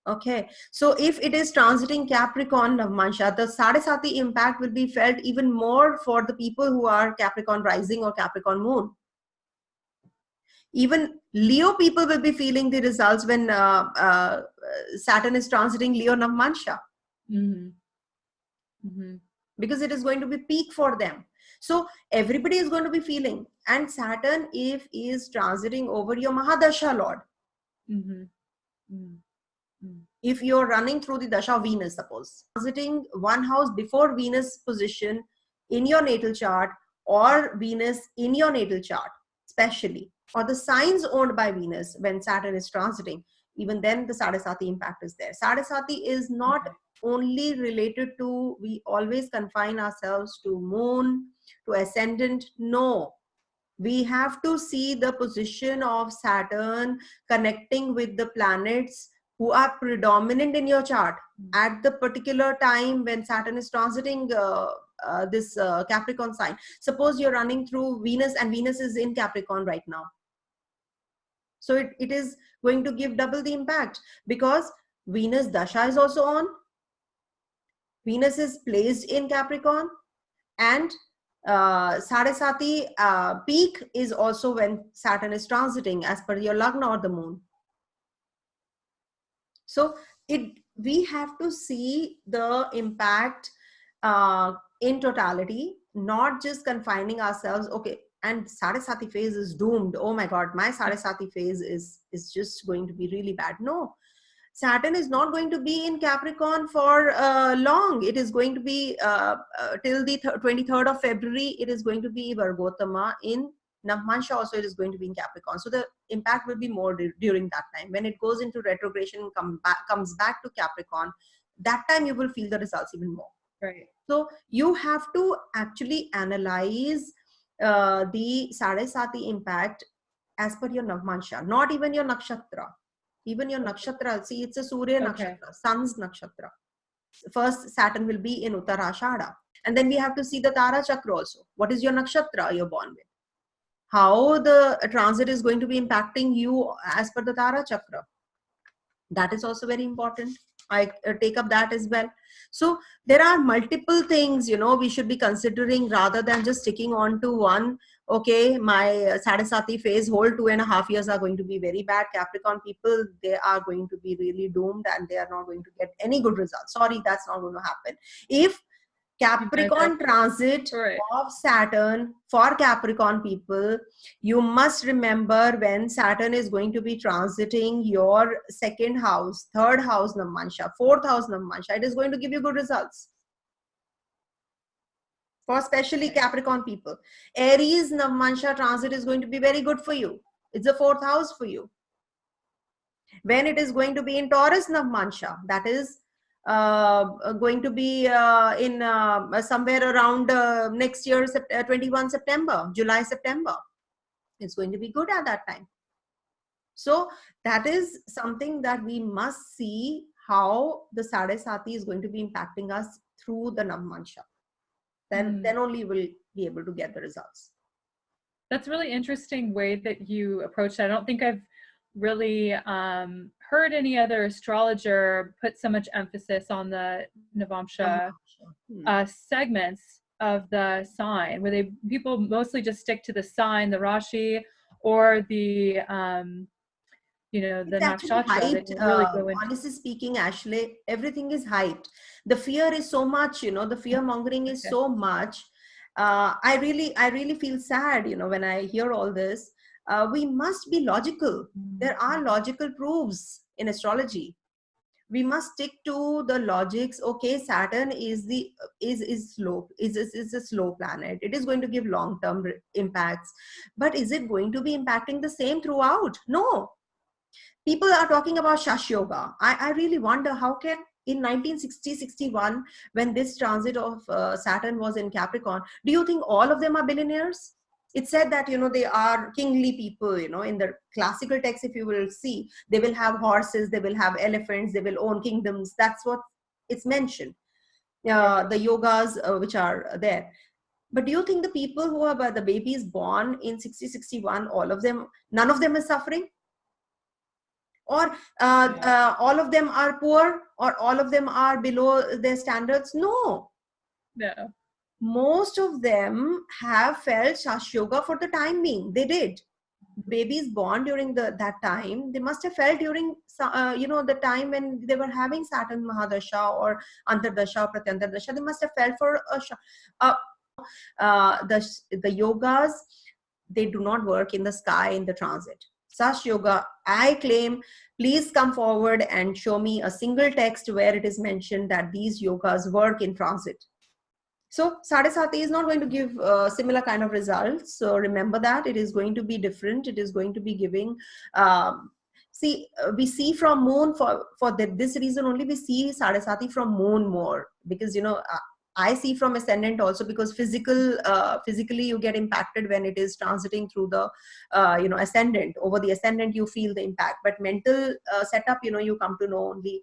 B: Okay, so if it is transiting Capricorn Navamansha, the Sadesati impact will be felt even more for the people who are Capricorn rising or Capricorn moon. Even Leo people will be feeling the results when Saturn is transiting Leo Navamansha. Because it is going to be peak for them. So everybody is going to be feeling. And Saturn, if is transiting over your Mahadasha Lord, if you're running through the Dasha of Venus, suppose, transiting one house before Venus position in your natal chart, or Venus in your natal chart, especially, or the signs owned by Venus when Saturn is transiting, even then the Sadesati impact is there. Sadesati is not only related to, we always confine ourselves to moon, to ascendant. No, we have to see the position of Saturn connecting with the planets who are predominant in your chart at the particular time when Saturn is transiting this Capricorn sign. Suppose you're running through Venus and Venus is in Capricorn right now. So it is going to give double the impact, because Venus Dasha is also on. Venus is placed in Capricorn, and Sadesati peak is also when Saturn is transiting as per your Lagna or the moon. So we have to see the impact in totality, not just confining ourselves. Okay, and Sadesati phase is doomed. Oh my God, my Sadesati phase is just going to be really bad. No, Saturn is not going to be in Capricorn for long. It is going to be till the 23rd of February. It is going to be Vargotama in Navamansha. Also, it is going to be in Capricorn. So the impact will be more during that time. When it goes into retrogression, comes back to Capricorn, that time you will feel the results even more.
A: Right.
B: So you have to actually analyze the Sadesati impact as per your Navamansha, not even your Nakshatra. Even your Nakshatra, see, it's a Surya Nakshatra, Sun's Nakshatra. First, Saturn will be in Uttarashada. And then we have to see the Tara Chakra also. What is your Nakshatra you're born with? How the transit is going to be impacting you as per the Tara Chakra. That is also very important. I take up that as well. So there are multiple things, you know, we should be considering rather than just sticking on to one. Okay, my Sadesati phase, whole 2.5 years are going to be very bad. Capricorn people, they are going to be really doomed and they are not going to get any good results. Sorry, that's not going to happen. If Capricorn transit of Saturn for Capricorn people, you must remember when Saturn is going to be transiting your second house, third house Navamansha, fourth house Navamansha, it is going to give you good results. For especially Capricorn people. Aries Navamansha transit is going to be very good for you. It's the fourth house for you. When it is going to be in Taurus Navamansha, that is going to be in somewhere around next year, 21 September, July, September. It's going to be good at that time. So that is something that we must see how the Sadesati is going to be impacting us through the Navamansha. Then only we'll be able to get the results.
A: That's really interesting way that you approach that. I don't think I've really heard any other astrologer put so much emphasis on the Navamsha segments of the sign, where people mostly just stick to the sign, the rasi, or the you know, the Nakshatra.
B: Hyped, honestly speaking, Ashley, everything is hyped. The fear is so much, you know, the fear mongering is so much. I really feel sad, you know, when I hear all this. We must be logical. There are logical proofs in astrology. We must stick to the logics. Okay, Saturn is slow, is a slow planet. It is going to give long-term impacts, but is it going to be impacting the same throughout? No. People are talking about Shash Yoga. I really wonder, how can in 1960-61, when this transit of Saturn was in Capricorn, do you think all of them are billionaires? It said that, they are kingly people, in the classical text, if you will see, they will have horses, they will have elephants, they will own kingdoms. That's what it's mentioned. The yogas which are there. But do you think the people who are the babies born in 60-61, none of them is suffering? Or all of them are poor, or all of them are below their standards? No. Most of them have felt Shash Yoga for the time being. They did. Babies born during that time, they must have felt during the time when they were having Saturn Mahadasha or Antardasha or Pratyantardasha, they must have felt for the yogas. They do not work in the sky in the transit. Sash Yoga, I claim, please come forward and show me a single text where it is mentioned that these yogas work in transit. So Sadesati is not going to give similar kind of results. So remember that it is going to be different. It is going to be giving. We see from moon for this reason only. We see Sadesati from moon more, because I see from ascendant also, because physically you get impacted when it is transiting through the ascendant. Over the ascendant you feel the impact, but mental setup, you come to know only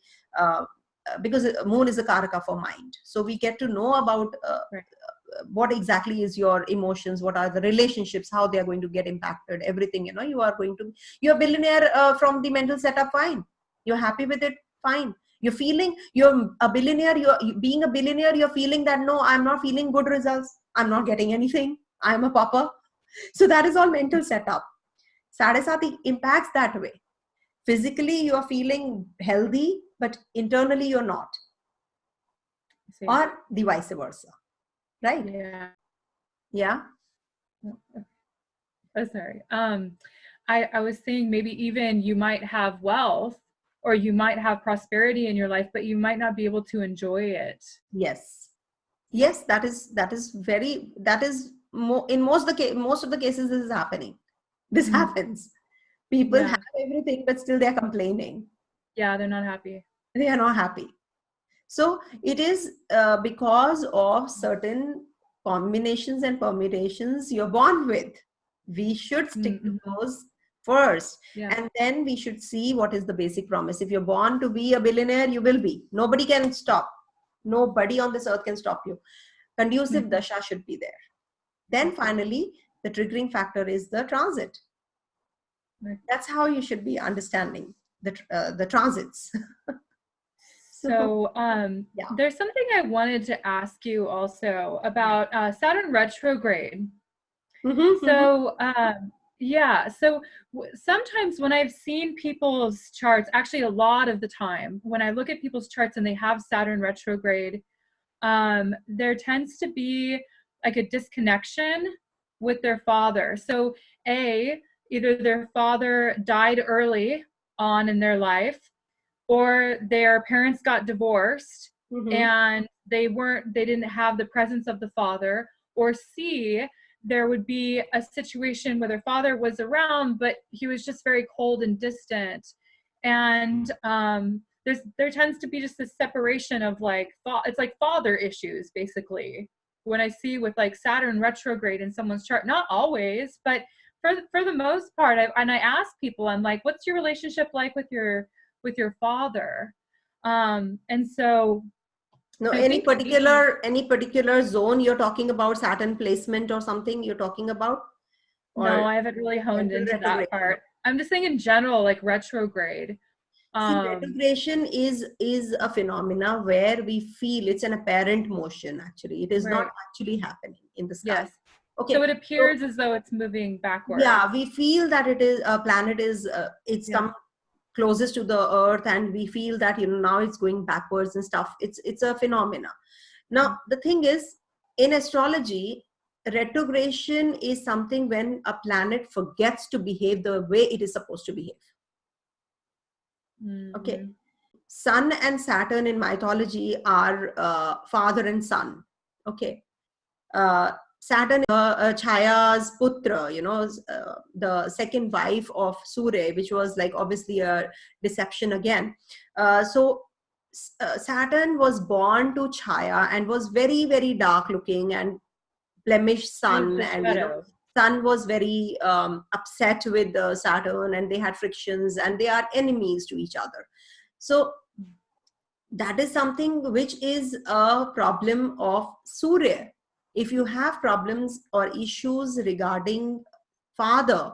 B: because moon is a karaka for mind. So we get to know about what exactly is your emotions, what are the relationships, how they are going to get impacted, everything. You're a billionaire from the mental setup, fine. You're happy with it, fine. You're feeling you're a billionaire, being a billionaire, you're feeling that, no, I'm not feeling good results, I'm not getting anything, I'm a pauper. So that is all mental setup. Sadesati impacts that way. Physically you are feeling healthy, but internally you're not, or the vice versa, right? Yeah.
A: Oh, sorry. I was saying maybe even you might have wealth, or you might have prosperity in your life, but you might not be able to enjoy it.
B: Yes, that is more in most of the cases this is happening. This happens. People have everything, but still they're complaining.
A: Yeah, they're not happy.
B: They are not happy. So it is because of certain combinations and permutations you're born with. We should stick to those first, and then we should see what is the basic promise. If you're born to be a billionaire, you will be. Nobody can stop. Nobody on this earth can stop you. Conducive dasha should be there. Then finally, the triggering factor is the transit. That's how you should be understanding the transits.
A: So there's something I wanted to ask you also about Saturn retrograde. So so sometimes when I've seen people's charts, actually a lot of the time when I look at people's charts and they have Saturn retrograde, there tends to be like a disconnection with their father. So either their father died early on in their life, or their parents got divorced and they didn't have the presence of the father, or C, there would be a situation where their father was around, but he was just very cold and distant. And there tends to be just this separation of it's like father issues, basically, when I see with like Saturn retrograde in someone's chart. Not always, but for the most part, I ask people, I'm like, what's your relationship like with your father? And so
B: any particular zone you're talking about, Saturn placement or something you're talking about?
A: No, I haven't really honed into that part. I'm just saying in general, like retrograde.
B: Retrogression is a phenomena where we feel it's an apparent motion. Actually, it is not actually happening in the sky.
A: Yes. Okay. So it appears as though it's moving backwards.
B: Yeah, we feel that it is a planet is come closest to the earth, and we feel that now it's going backwards and stuff. It's a phenomena. Now the thing is, in astrology, retrogression is something when a planet forgets to behave the way it is supposed to behave. Okay, Sun and Saturn in mythology are father and son. Okay, Saturn, Chaya's putra, the second wife of Surya, which was like obviously a deception again. So Saturn was born to Chaya and was very, very dark looking and blemished
A: It was
B: sun,
A: the
B: and
A: shadow.
B: sun was very upset with Saturn, and they had frictions and they are enemies to each other. So that is something which is a problem of Surya. If you have problems or issues regarding father,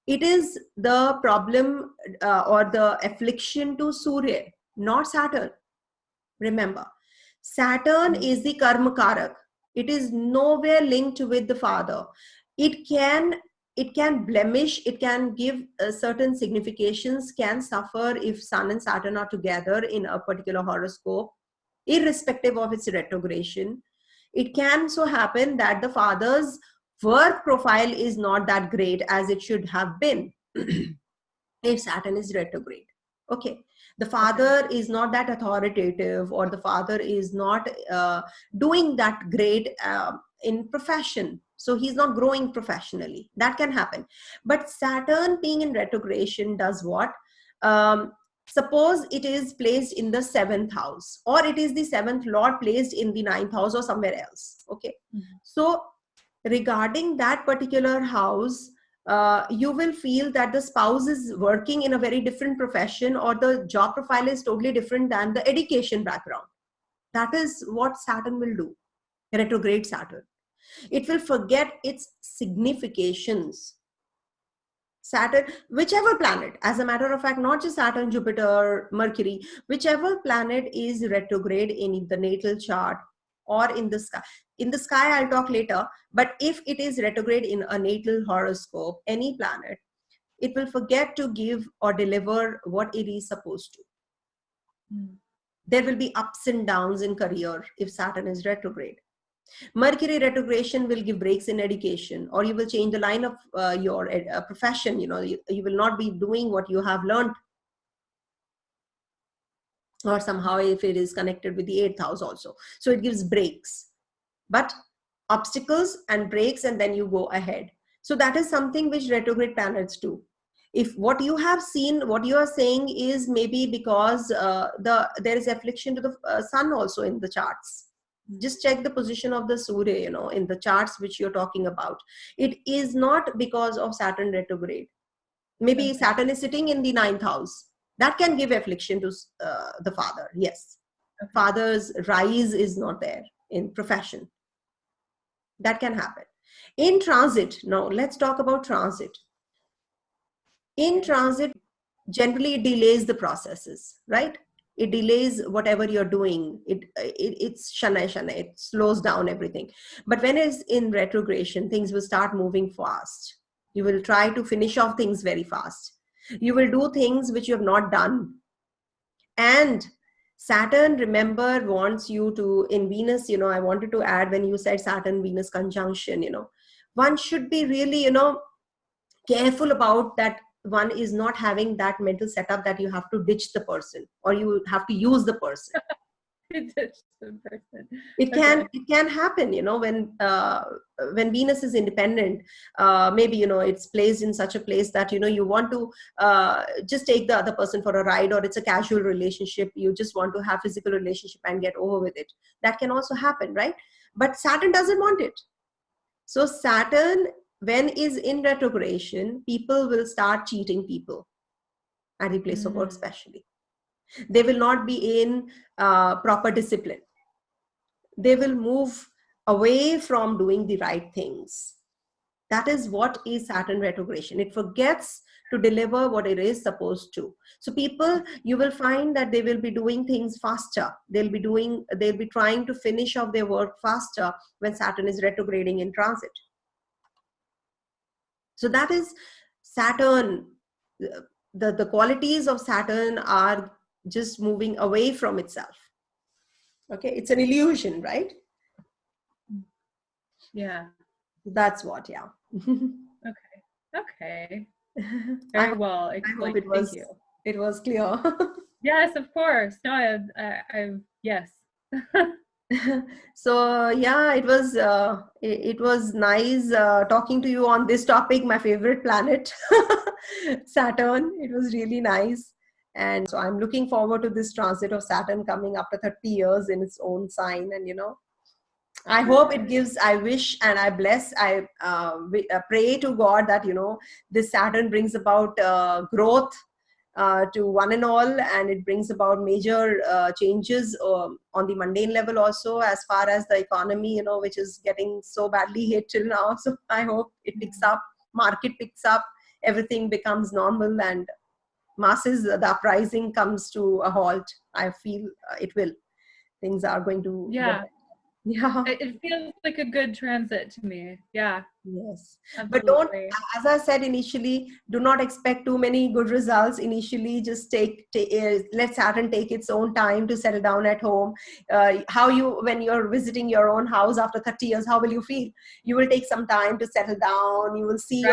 B: it is the problem or the affliction to Surya, not Saturn. Remember, Saturn is the karma karak. It is nowhere linked with the father. It can blemish, it can give certain significations, can suffer if Sun and Saturn are together in a particular horoscope, irrespective of its retrogression. It can so happen that the father's work profile is not that great as it should have been if Saturn is retrograde. Okay. The father is not that authoritative, or the father is not doing that great in profession. So he's not growing professionally. That can happen. But Saturn being in retrogression does what? Um, Suppose it is placed in the seventh house, or it is the seventh lord placed in the ninth house or somewhere else. Okay. So regarding that particular house, you will feel that the spouse is working in a very different profession, or the job profile is totally different than the education background. That is what Saturn will do, retrograde Saturn. It will forget its significations. Saturn, whichever planet, as a matter of fact, not just Saturn, Jupiter, Mercury, whichever planet is retrograde in the natal chart or in the sky. In the sky, I'll talk later, but if it is retrograde in a natal horoscope, any planet, it will forget to give or deliver what it is supposed to. There will be ups and downs in career if Saturn is retrograde. Mercury retrogression will give breaks in education, or you will change the line of your profession. You will not be doing what you have learned, or somehow if it is connected with the eighth house also. So it gives breaks, but obstacles and breaks, and then you go ahead. So that is something which retrograde planets do. If what you have seen, what you are saying is maybe because there is affliction to the sun also in the charts. Just check the position of the Surya, in the charts which you're talking about. It is not because of Saturn retrograde. Maybe Saturn is sitting in the ninth house. That can give affliction to the father. Yes. Father's rise is not there in profession. That can happen. In transit, now let's talk about transit. In transit, generally it delays the processes, right? It delays whatever you're doing. It's shana, it slows down everything. But when it's in retrogression, things will start moving fast. You will try to finish off things very fast. You will do things which you have not done. And Saturn, remember, wants you to, in Venus, I wanted to add, when you said Saturn Venus conjunction, one should be really, careful about that. One is not having that mental setup that you have to ditch the person, or you have to use the person. It can happen, when Venus is independent. Maybe it's placed in such a place that you want to just take the other person for a ride, or it's a casual relationship, you just want to have physical relationship and get over with it. That can also happen, right? But Saturn doesn't want it. So Saturn, when is in retrogression, people will start cheating people at the place of work, especially. They will not be in proper discipline. They will move away from doing the right things. That is what is Saturn retrogression. It forgets to deliver what it is supposed to. So people, you will find that they will be doing things faster. They'll be trying to finish off their work faster when Saturn is retrograding in transit. So that is Saturn. The qualities of Saturn are just moving away from itself. Okay, it's an illusion, right?
A: Yeah.
B: That's what, yeah.
A: Okay. Very well explained. Thank you.
B: It was clear.
A: Yes, of course. No, yes.
B: So yeah, it was nice talking to you on this topic, my favorite planet, Saturn. It was really nice. And so I'm looking forward to this transit of Saturn coming after 30 years in its own sign. And, I hope it gives, I wish and I bless, I pray to God that, this Saturn brings about growth to one and all, and it brings about major changes on the mundane level also, as far as the economy, which is getting so badly hit till now. So I hope it picks up, market picks up, everything becomes normal, and masses, the uprising comes to a halt. I feel it will. Things are going to get better. Yeah.
A: It feels like a good transit to me. Yeah.
B: Yes.
A: Absolutely.
B: But don't, as I said initially, do not expect too many good results initially. Just let Saturn take its own time to settle down at home. When you're visiting your own house after 30 years, how will you feel? You will take some time to settle down. You will see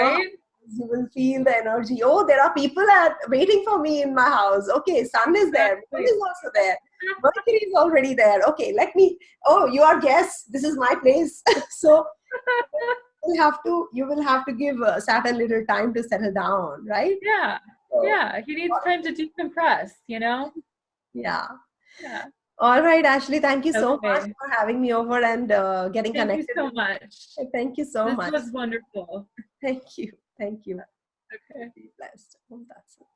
B: you will feel the energy. Oh, there are people waiting for me in my house. Okay, sun is there. Moon is also there. Mercury is already there. Okay, you are guests. This is my place. So you will have to give Saturn little time to settle down, right?
A: Yeah. So, he needs time to decompress,
B: Yeah.
A: Yeah.
B: All right, Ashley, thank you so much for having me over and getting connected.
A: Thank you so much.
B: Thank you so much.
A: This was wonderful.
B: Thank you.
A: Okay.
B: Be blessed. Oh, that's it.